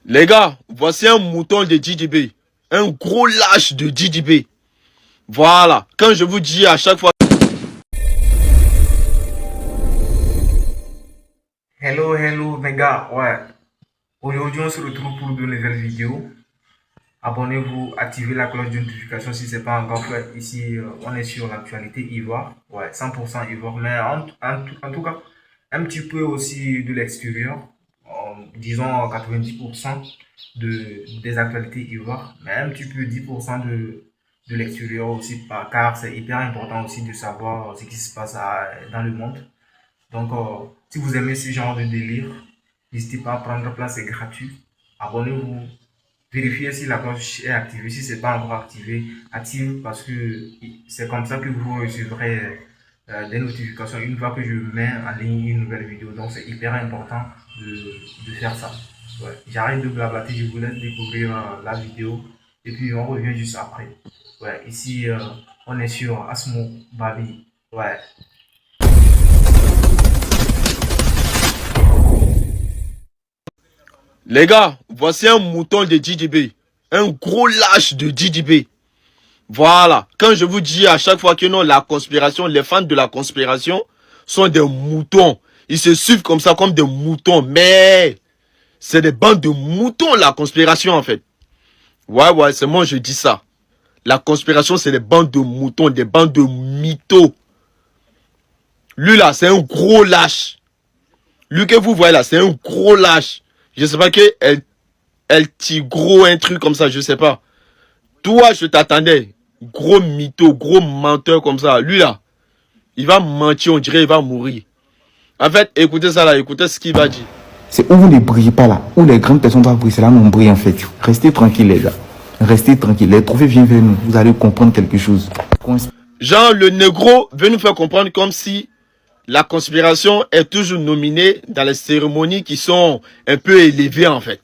Les gars, voici un mouton de DJB. Un gros lâche de DJB. Voilà. Quand je vous dis à chaque fois... Hello mes gars, ouais. Aujourd'hui on se retrouve pour de nouvelles vidéos. Abonnez-vous, activez la cloche de notification si ce n'est pas encore fait. Ici, on est sur l'actualité Ivoire. Ouais, 100% Ivoire, mais en tout cas, un petit peu aussi de l'extérieur. Disons 90% des actualités Ivoire, mais un petit peu 10% de l'extérieur aussi, car c'est hyper important aussi de savoir ce qui se passe dans le monde. Donc, si vous aimez ce genre de délire, n'hésitez pas à prendre place, c'est gratuit. Abonnez-vous. Vérifiez si la cloche est activée. Si ce n'est pas encore activé, active parce que c'est comme ça que vous recevrez des notifications une fois que je mets en ligne une nouvelle vidéo. Donc, c'est hyper important de faire ça. Ouais. J'arrête de blablater, je vous laisse découvrir la vidéo et puis on revient juste après. Ouais. Ici, on est sur Asmo Babi. Ouais. Les gars, voici un mouton de DJB. Un gros lâche de DJB. Voilà. Quand je vous dis à chaque fois que non, la conspiration, les fans de la conspiration sont des moutons. Ils se suivent comme ça, comme des moutons. Mais c'est des bandes de moutons, la conspiration, en fait. Ouais, c'est moi, je dis ça. La conspiration, c'est des bandes de moutons, des bandes de mythos. Lui, là, c'est un gros lâche. Lui que vous voyez là, c'est un gros lâche. Je sais pas que elle gros un truc comme ça, je sais pas. Toi, je t'attendais. Gros mytho, gros menteur comme ça. Lui là, il va mentir, on dirait il va mourir. En fait, écoutez ça là, écoutez ce qu'il va dire. C'est où vous ne brillez pas là, où les grandes personnes doivent briller, c'est là où on brille en fait. Restez tranquille les gars. Restez tranquille. Les trophées viennent vers nous, vous allez comprendre quelque chose. Genre, le négro veut nous faire comprendre comme si la conspiration est toujours nominée dans les cérémonies qui sont un peu élevées en fait.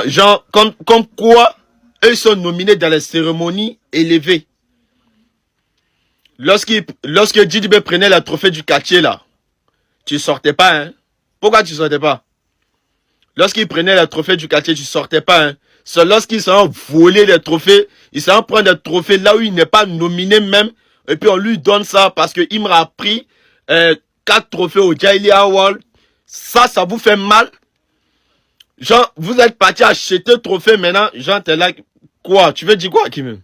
Genre, comme quoi, eux sont nominés dans les cérémonies élevées. Lorsque JDB prenait le trophée du quartier là, tu sortais pas, hein. Pourquoi tu sortais pas? Lorsqu'il prenait le trophée du quartier, tu sortais pas, hein. C'est lorsqu'ils s'en volé les trophées, ils s'en prennent des trophées là où il n'est pas nominé même, et puis on lui donne ça parce que Imra a pris 4 trophées au Jaili Award. Ça vous fait mal? Genre, vous êtes parti acheter trophée maintenant, genre, t'es là, quoi? Tu veux dire quoi à qui même?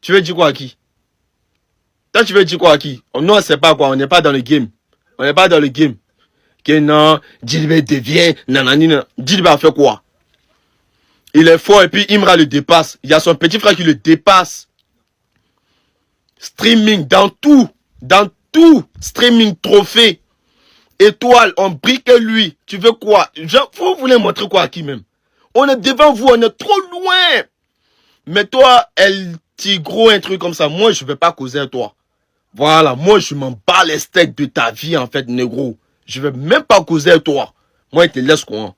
Tu veux dire quoi à qui? Toi, tu veux dire quoi à qui? Nous, on sait pas quoi, on n'est pas dans le game. On n'est pas dans le game. Que non, Djilibé devient, nanani, Djilibé a fait quoi? Il est fort et puis Imra le dépasse. Il y a son petit frère qui le dépasse. Streaming, dans tout, streaming, trophée, étoile, on brille que lui. Tu veux quoi? Genre, vous voulez montrer quoi à qui même? On est devant vous, on est trop loin. Mais toi, elle t'y gros un truc comme ça. Moi, je ne vais pas causer à toi. Voilà, moi, je m'en bats les steaks de ta vie, en fait, négro. Je ne vais même pas causer à toi. Moi, il te laisse quoi?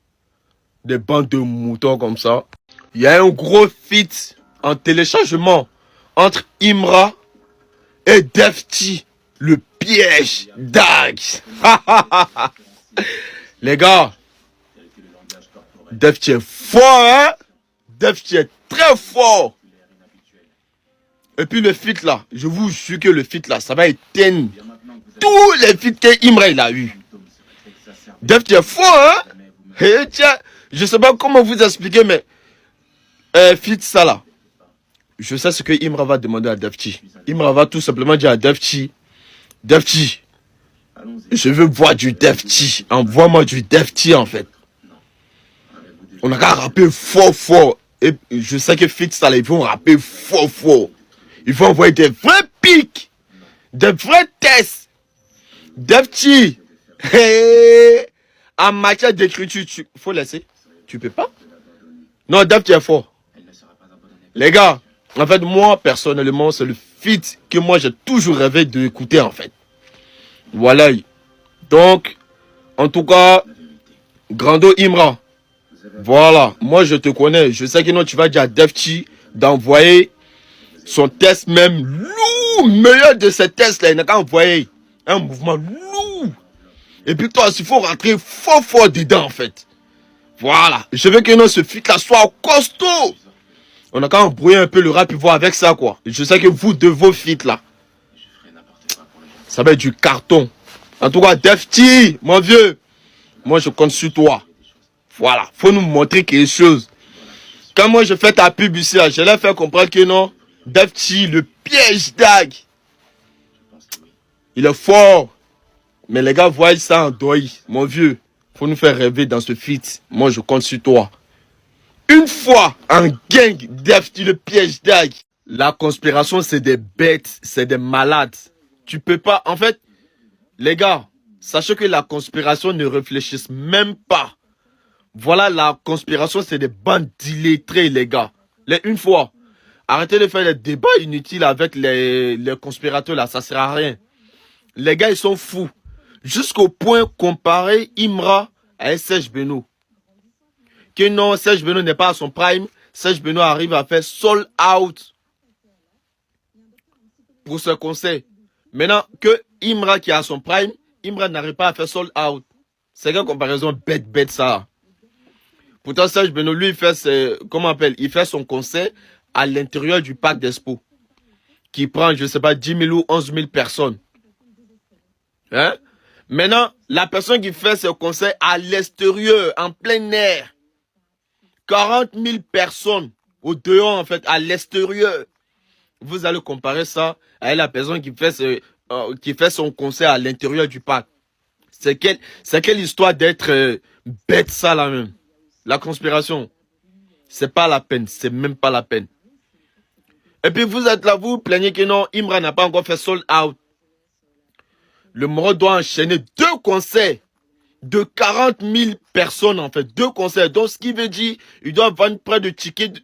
Des bandes de moutons comme ça. Il y a un gros feat en téléchargement entre Imra et Defty. Le piège d'Axe. Les gars, Defty est fort, hein? Defty est très fort. Et puis le feat là, je vous jure que le feat là, ça va éteindre tous les feats que Imra il a eu. Defty est fort, hein? Et tiens, je sais pas comment vous expliquer, mais feat ça là. Je sais ce que Imra va demander à Defty. Imra va tout simplement dire à Defty, Defty, je veux voir du Defty. Envoie-moi du Defty en fait. On a qu'à rapper fort. Et je sais que feat ça là, ils vont rapper fort. Il faut envoyer des vrais pics, des vrais tests. Defty, en matière d'écriture, faut laisser. Tu peux pas? Non, Defty est fort. Les gars, en fait, moi, personnellement, c'est le feat que moi, j'ai toujours rêvé d'écouter, en fait. Voilà. Donc, en tout cas, Grando Imra. Voilà. Moi, je te connais. Je sais que non, tu vas dire à Defty d'envoyer son test même lourd, meilleur de ces tests-là. Il n'a qu'à envoyer un mouvement lourd. Et puis toi, il faut rentrer fort dedans, en fait. Voilà. Je veux que non, ce feat-là soit costaud. On a qu'à embrouiller un peu le rap et voir avec ça, quoi. Je sais que vous, de vos feats, là, ça va être du carton. En tout cas, Defty, mon vieux, moi, je compte sur toi. Voilà. Faut nous montrer quelque chose. Quand moi, je fais ta pub ici, je l'ai fait comprendre que non, Defty, le piège d'Ag, il est fort. Mais les gars voient ça en deuil. Mon vieux, faut nous faire rêver dans ce feat. Moi, je compte sur toi. Une fois, un gang, Defty, le piège d'Ag. La conspiration, c'est des bêtes, c'est des malades. Tu peux pas... En fait, les gars, sachez que la conspiration ne réfléchisse même pas. Voilà, la conspiration, c'est des bandes d'illettrés, les gars. Une fois, arrêtez de faire des débats inutiles avec les conspirateurs, là, ça sert à rien. Les gars, ils sont fous. Jusqu'au point comparer Imra à Serge Beno. Que non, Serge Beno n'est pas à son prime. Serge Beno arrive à faire sold out pour ce concert. Maintenant que Imra qui est à son prime, Imra n'arrive pas à faire sold out. C'est une comparaison bête ça. Pourtant, Serge Beno, lui, il fait, il fait son concert à l'intérieur du parc d'Expo. Qui prend, je ne sais pas, 10 000 ou 11 000 personnes. Hein? Maintenant, la personne qui fait ce concert à l'extérieur, en plein air, 40 000 personnes au dehors, en fait, à l'extérieur. Vous allez comparer ça à la personne qui fait son concert à l'intérieur du parc. C'est quelle histoire d'être bête ça là même. La conspiration, c'est pas la peine, c'est même pas la peine. Et puis vous êtes là, vous plaignez que non, Imra n'a pas encore fait sold out. Le Maroc doit enchaîner 2 concerts de 40 000 personnes en fait. 2 concerts. Donc ce qui veut dire, il doit vendre près de tickets,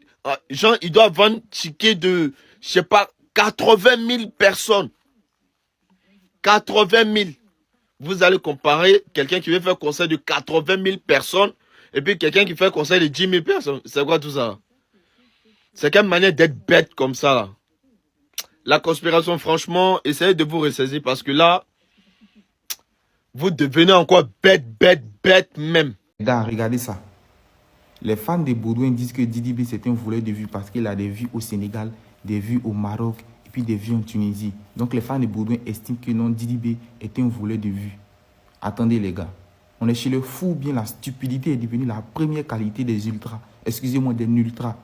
genre il doit vendre tickets de, je sais pas, 80 000 personnes. 80 000. Vous allez comparer quelqu'un qui veut faire un concert de 80 000 personnes et puis quelqu'un qui fait un concert de 10 000 personnes. C'est quoi tout ça? C'est quelle manière d'être bête comme ça là? La conspiration, franchement, essayez de vous ressaisir parce que là, vous devenez encore bête même. Gars, regardez ça. Les fans de Baudouin disent que Didi B c'est un voleur de vues parce qu'il a des vues au Sénégal, des vues au Maroc et puis des vues en Tunisie. Donc les fans de Baudouin estiment que non, Didi B est un voleur de vues. Attendez les gars. On est chez le fou ou bien la stupidité est devenue la première qualité des ultras. Excusez-moi, des ultras.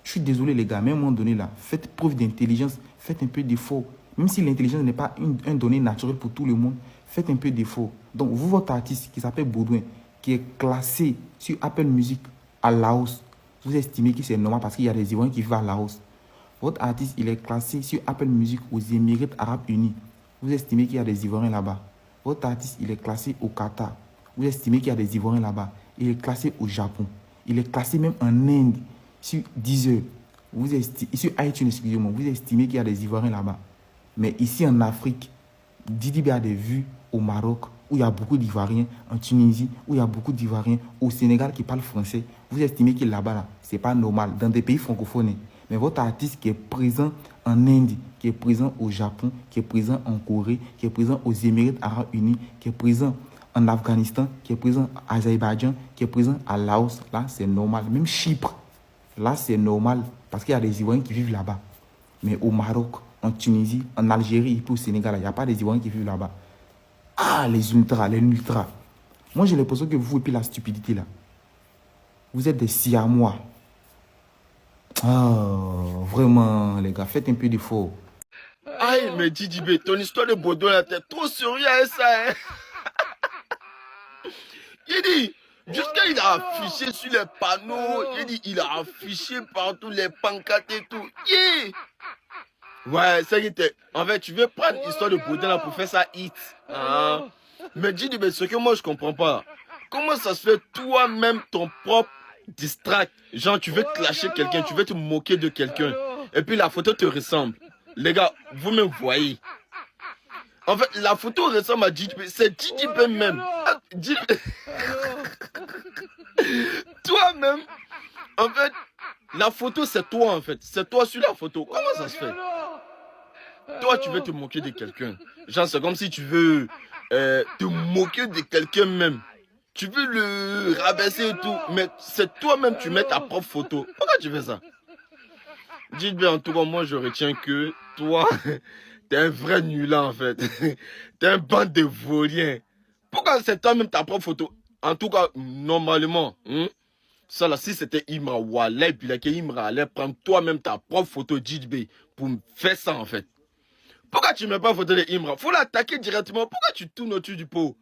Je suis désolé les gars, mais à un moment donné là, faites preuve d'intelligence, faites un peu d'effort. Même si l'intelligence n'est pas un donné naturel pour tout le monde, faites un peu d'effort. Donc vous, votre artiste qui s'appelle Baudouin, qui est classé sur Apple Music à Laos, vous estimez que c'est normal parce qu'il y a des Ivoiriens qui vivent à Laos. Votre artiste, il est classé sur Apple Music aux Émirats Arabes Unis. Vous estimez qu'il y a des Ivoiriens là-bas. Votre artiste, il est classé au Qatar. Vous estimez qu'il y a des Ivoiriens là-bas. Il est classé au Japon. Il est classé même en Inde, sur Deezer. Sur iTunes, excusez-moi. Vous estimez qu'il y a des Ivoiriens là-bas. Mais ici en Afrique, Didi B a des vues au Maroc, où il y a beaucoup d'Ivoiriens, en Tunisie, où il y a beaucoup d'Ivoiriens, au Sénégal qui parle français. Vous estimez qu'il est là-bas, là, c'est pas normal, dans des pays francophones. Mais votre artiste qui est présent en Inde, qui est présent au Japon, qui est présent en Corée, qui est présent aux Émirats Arabes Unis, qui est présent en Afghanistan, qui est présent à Azerbaïdjan, qui est présent à Laos, là c'est normal. Même Chypre, là c'est normal, parce qu'il y a des Ivoiriens qui vivent là-bas. Mais au Maroc, en Tunisie, en Algérie et puis au Sénégal, il n'y a pas des Ivoiriens qui vivent là-bas. Ah, les ultras. Moi, j'ai l'impression que vous et puis la stupidité là, vous êtes des siamois. Ah, vraiment, les gars, faites un peu d'effort. Aïe, mais Didi B, ton histoire de Baudouin là, t'es trop sérieux avec ça, hein? Il dit, jusqu'à il a affiché sur les panneaux, il a affiché partout les pancartes et tout. Yeah. Ouais, c'est qui t'es. En fait, tu veux prendre l'histoire de Baudouin là pour faire ça hit. Hein? Mais Didi B, ce que moi je comprends pas, comment ça se fait toi-même ton propre distract? Genre, tu veux clasher quelqu'un, tu veux te moquer de quelqu'un, et puis la photo te ressemble. Les gars, vous me voyez. En fait, la photo ressemble à Didi B. C'est Didi B même. Toi-même, en fait, la photo c'est toi en fait. C'est toi sur la photo. Comment ça se fait? Toi, tu veux te moquer de quelqu'un. Genre, c'est comme si tu veux te moquer de quelqu'un même. Tu veux le rabaisser et tout, mais c'est toi-même, tu mets ta propre photo. Pourquoi tu fais ça? Dites bien, en tout cas, moi, je retiens que toi, t'es un vrai nulard, en fait. T'es un bande de vauriens. Pourquoi c'est toi-même ta propre photo? En tout cas, normalement, ça là, si c'était Imra Wallet, puis là, que Imra allait prendre toi-même ta propre photo JB pour me faire ça, en fait. Pourquoi tu ne mets pas photo de Imra? Faut l'attaquer directement. Pourquoi tu tournes au-dessus du pot?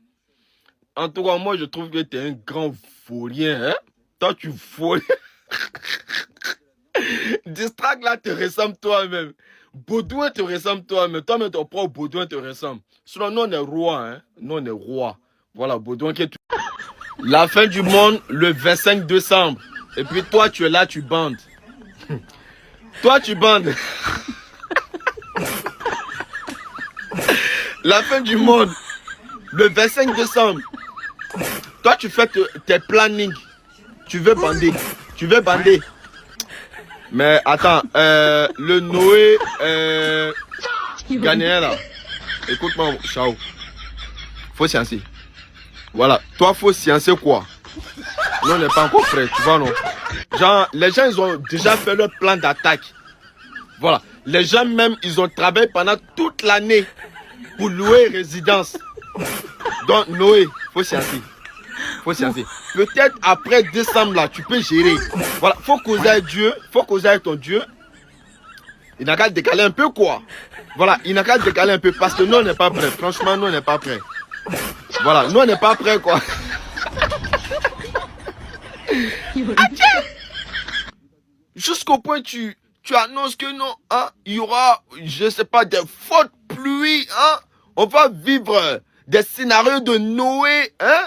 En tout cas, moi, je trouve que tu es un grand vaurien, hein? Toi, tu voles. Distract là te ressemble toi-même. Baudouin te ressemble toi-même. Toi-même, ton propre Baudouin te ressemble. Sinon, nous, on est roi, hein? Nous, on est roi. Voilà, Baudouin qui est tout. La fin du monde, le 25 décembre. Et puis toi, tu es là, tu bandes. Toi, tu bandes. La fin du monde, le 25 décembre. Toi, tu fais tes plannings. Tu veux bander. Tu veux bander. Mais attends, le Noé Ghanéen là. Écoute-moi, ciao. Faut sciencer. Voilà. Toi, faut sciencer quoi? Nous, on n'est pas encore prêts, tu vois, non? Genre, les gens, ils ont déjà fait leur plan d'attaque. Voilà. Les gens même, ils ont travaillé pendant toute l'année pour louer résidence. Donc, Noé, faut sciencer. Faut sciencer. Peut-être après décembre, là, tu peux gérer. Voilà. Faut causer avec Dieu. Faut causer avec ton Dieu. Il n'a qu'à décaler un peu, quoi. Voilà. Il n'a qu'à décaler un peu parce que nous, on n'est pas prêts. Franchement, nous, on n'est pas prêts. Voilà. Nous, on n'est pas prêts, quoi. Jusqu'au point tu annonces que non, hein, il y aura, je sais pas, des fortes pluies, hein. On va vivre des scénarios de Noé, hein.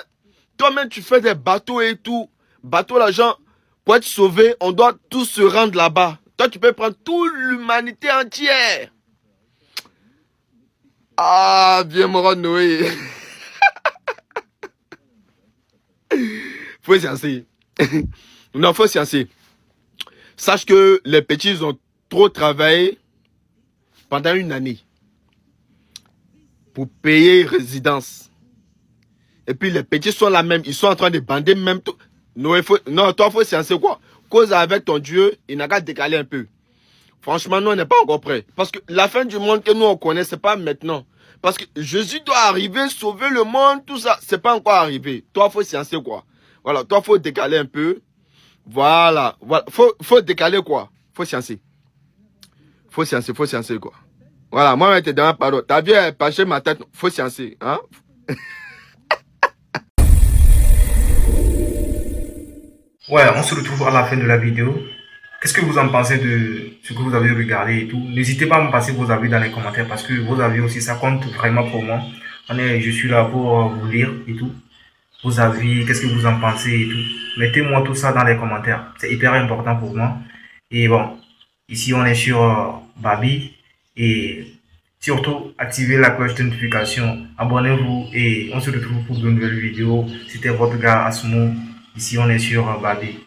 Toi-même, tu fais des bateaux et tout. Bateau, l'argent, pour être sauvé, on doit tous se rendre là-bas. Toi, tu peux prendre toute l'humanité entière. Ah, viens, mon Noé. Faut sciencer. Non, faut sciencer. Sache que les petits ont trop travaillé pendant une année pour payer résidence. Et puis les petits sont là même, ils sont en train de bander même tout. Non, toi, il faut sciencer quoi? Cause avec ton Dieu, il n'a qu'à décaler un peu. Franchement, nous, on n'est pas encore prêts. Parce que la fin du monde que nous, on connaît, c'est pas maintenant. Parce que Jésus doit arriver, sauver le monde, tout ça, c'est pas encore arrivé. Toi, il faut sciencer quoi? Voilà, toi, il faut décaler un peu. Voilà, voilà. Faut décaler quoi? Faut sciencer. Faut sciencer quoi. Voilà, moi, je te donne la parole. T'as vu, passer ma tête, faut sciencer, hein? Ouais, on se retrouve à la fin de la vidéo. Qu'est-ce que vous en pensez de ce que vous avez regardé et tout? N'hésitez pas à me passer vos avis dans les commentaires parce que vos avis aussi, ça compte vraiment pour moi. Je suis là pour vous lire et tout. Vos avis, qu'est-ce que vous en pensez et tout. Mettez-moi tout ça dans les commentaires. C'est hyper important pour moi. Et bon, ici on est sur Babi. Et surtout, activez la cloche de notification. Abonnez-vous et on se retrouve pour de nouvelles vidéos. C'était votre gars Asmo. Ici on est sur Babi.